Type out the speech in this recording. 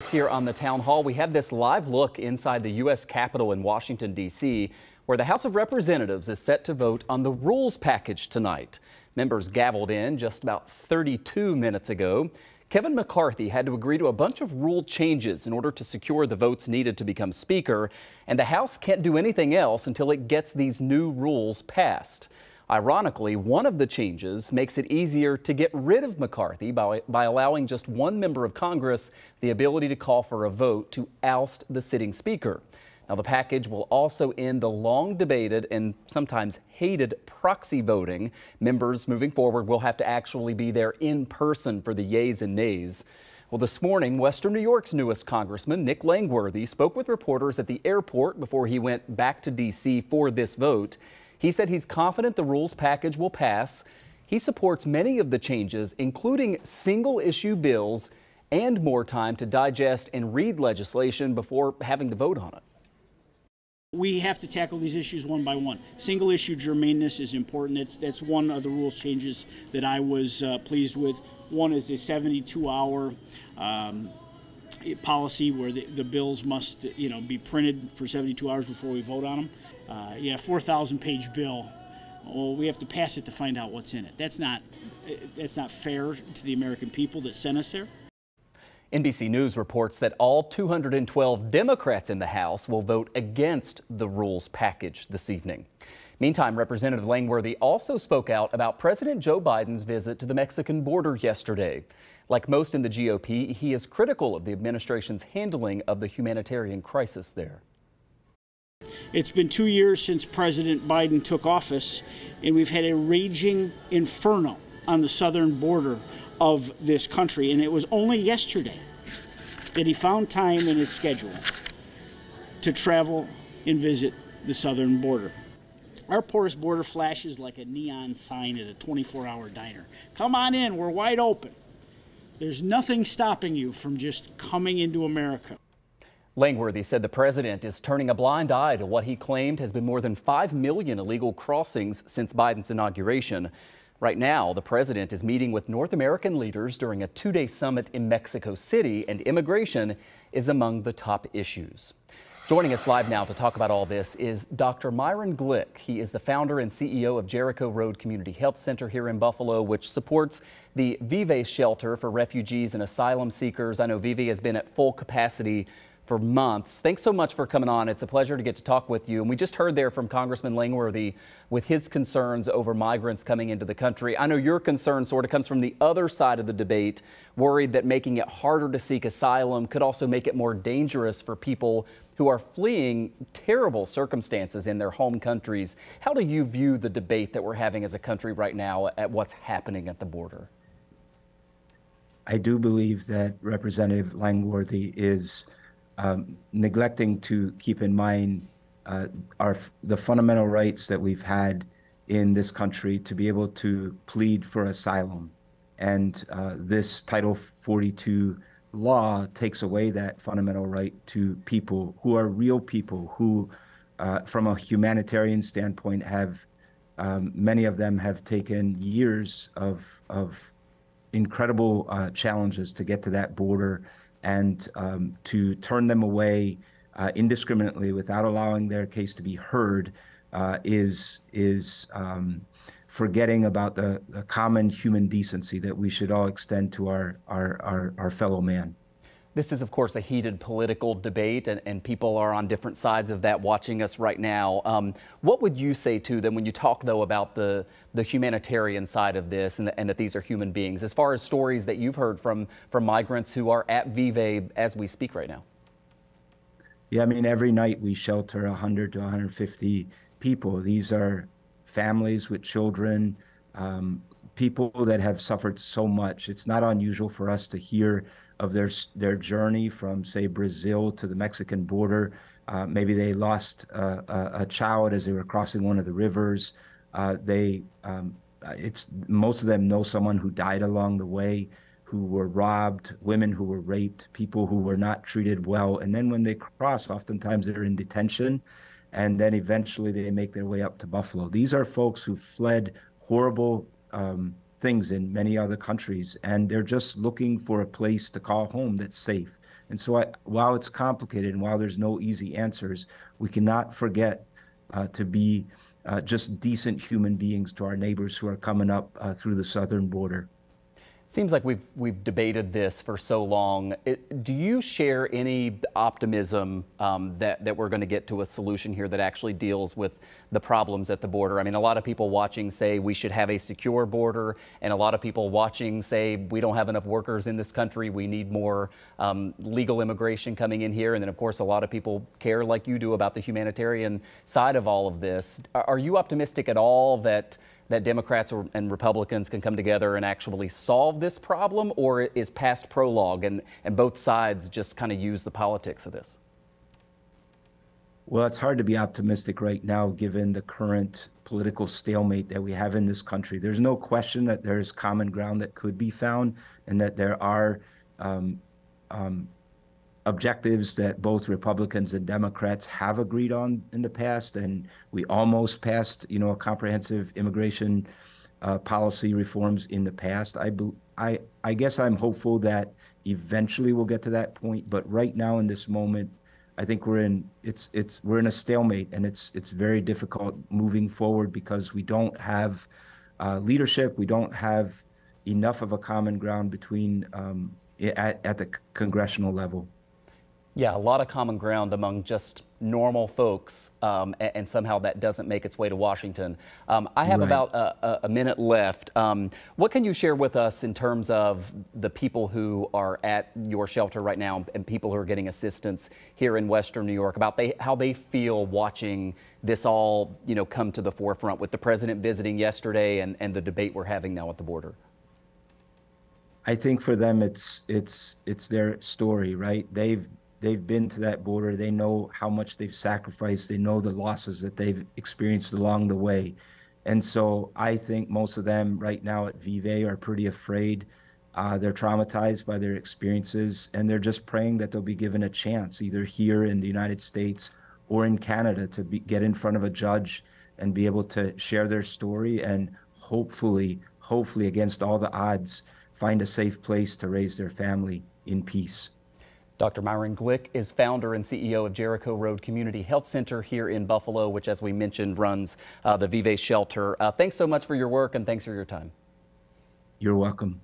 Here on the town hall, we have this live look inside the U.S. Capitol in Washington, D.C., where the House of Representatives is set to vote on the rules package tonight. Members gavelled in just about 32 minutes ago. Kevin McCarthy had to agree to a bunch of rule changes in order to secure the votes needed to become Speaker, and the House can't do anything else until it gets these new rules passed. Ironically, one of the changes makes it easier to get rid of McCarthy by allowing just one member of Congress the ability to call for a vote to oust the sitting Speaker. Now, the package will also end the long debated and sometimes hated proxy voting. Members moving forward will have to actually be there in person for the yeas and nays. Well, this morning, Western New York's newest Congressman, Nick Langworthy, spoke with reporters at the airport before he went back to D.C. for this vote. He said he's confident the rules package will pass. He supports many of the changes, including single-issue bills and more time to digest and read legislation before having to vote on it. We have to tackle these issues one by one. Single-issue germaneness is important. That's one of the rules changes that I was pleased with. One is a 72-hour policy where the bills must, be printed for 72 hours before we vote on them. 4,000-page bill. Well, we have to pass it to find out what's in it. That's not fair to the American people that sent us there. NBC News reports that all 212 Democrats in the House will vote against the rules package this evening. Meantime, Representative Langworthy also spoke out about President Joe Biden's visit to the Mexican border yesterday. Like most in the GOP, he is critical of the administration's handling of the humanitarian crisis there. It's been 2 years since President Biden took office, and we've had a raging inferno on the southern border of this country. And it was only yesterday that he found time in his schedule to travel and visit the southern border. Our porous border flashes like a neon sign at a 24-hour diner. Come on in, we're wide open. There's nothing stopping you from just coming into America. Langworthy said the president is turning a blind eye to what he claimed has been more than 5 million illegal crossings since Biden's inauguration. Right now, the president is meeting with North American leaders during a 2-day summit in Mexico City, and immigration is among the top issues. Joining us live now to talk about all this is Dr. Myron Glick. He is the founder and CEO of Jericho Road Community Health Center here in Buffalo, which supports the Vive shelter for refugees and asylum seekers. I know Vive has been at full capacity for months. Thanks so much for coming on. It's a pleasure to get to talk with you. And we just heard there from Congressman Langworthy with his concerns over migrants coming into the country. I know your concern sort of comes from the other side of the debate, worried that making it harder to seek asylum could also make it more dangerous for people who are fleeing terrible circumstances in their home countries. How do you view the debate that we're having as a country right now at what's happening at the border? I do believe that Representative Langworthy is neglecting to keep in mind the fundamental rights that we've had in this country to be able to plead for asylum. And this Title 42 law takes away that fundamental right to people who are real people who, from a humanitarian standpoint, have many of them have taken years of incredible challenges to get to that border. And to turn them away indiscriminately without allowing their case to be heard is forgetting about the common human decency that we should all extend to our fellow man. This is, of course, a heated political debate, and people are on different sides of that watching us right now. What would you say to them when you talk, though, about the humanitarian side of this and that these are human beings, as far as stories that you've heard from migrants who are at Vive as we speak right now? Yeah, I mean, every night we shelter 100 to 150 people. These are families with children, people that have suffered so much. It's not unusual for us to hear of their journey from, say, Brazil to the Mexican border. Maybe they lost a child as they were crossing one of the rivers. Most of them know someone who died along the way, who were robbed, women who were raped, people who were not treated well. And then when they cross, oftentimes they're in detention, and then eventually they make their way up to Buffalo. These are folks who fled horrible things in many other countries, and they're just looking for a place to call home that's safe, And so while it's complicated and while there's no easy answers, we cannot forget to be just decent human beings to our neighbors who are coming up through the southern border. Seems like we've debated this for so long. Do you share any optimism that we're going to get to a solution here that actually deals with the problems at the border? I mean, a lot of people watching say we should have a secure border, and a lot of people watching say we don't have enough workers in this country. We need more legal immigration coming in here. And then, of course, a lot of people care, like you do, about the humanitarian side of all of this. Are you optimistic at all that Democrats and Republicans can come together and actually solve this problem, or is past prologue and both sides just kind of use the politics of this? Well, it's hard to be optimistic right now given the current political stalemate that we have in this country. There's no question that there's common ground that could be found and that there are objectives that both Republicans and Democrats have agreed on in the past, and we almost passed, a comprehensive immigration policy reforms in the past. I guess I'm hopeful that eventually we'll get to that point, but right now in this moment, I think we're in a stalemate, and it's very difficult moving forward because we don't have leadership, we don't have enough of a common ground between at the congressional level. Yeah, a lot of common ground among just normal folks, and somehow that doesn't make its way to Washington. I have about a minute left. What can you share with us in terms of the people who are at your shelter right now and people who are getting assistance here in Western New York about how they feel watching this all, come to the forefront with the president visiting yesterday and the debate we're having now at the border? I think for them, it's their story, right? They've been to that border. They know how much they've sacrificed. They know the losses that they've experienced along the way. And so I think most of them right now at Vive are pretty afraid. They're traumatized by their experiences, and they're just praying that they'll be given a chance, either here in the United States or in Canada, to get in front of a judge and be able to share their story and hopefully against all the odds, find a safe place to raise their family in peace. Dr. Myron Glick is founder and CEO of Jericho Road Community Health Center here in Buffalo, which, as we mentioned, runs the Vive shelter. Thanks so much for your work, and thanks for your time. You're welcome.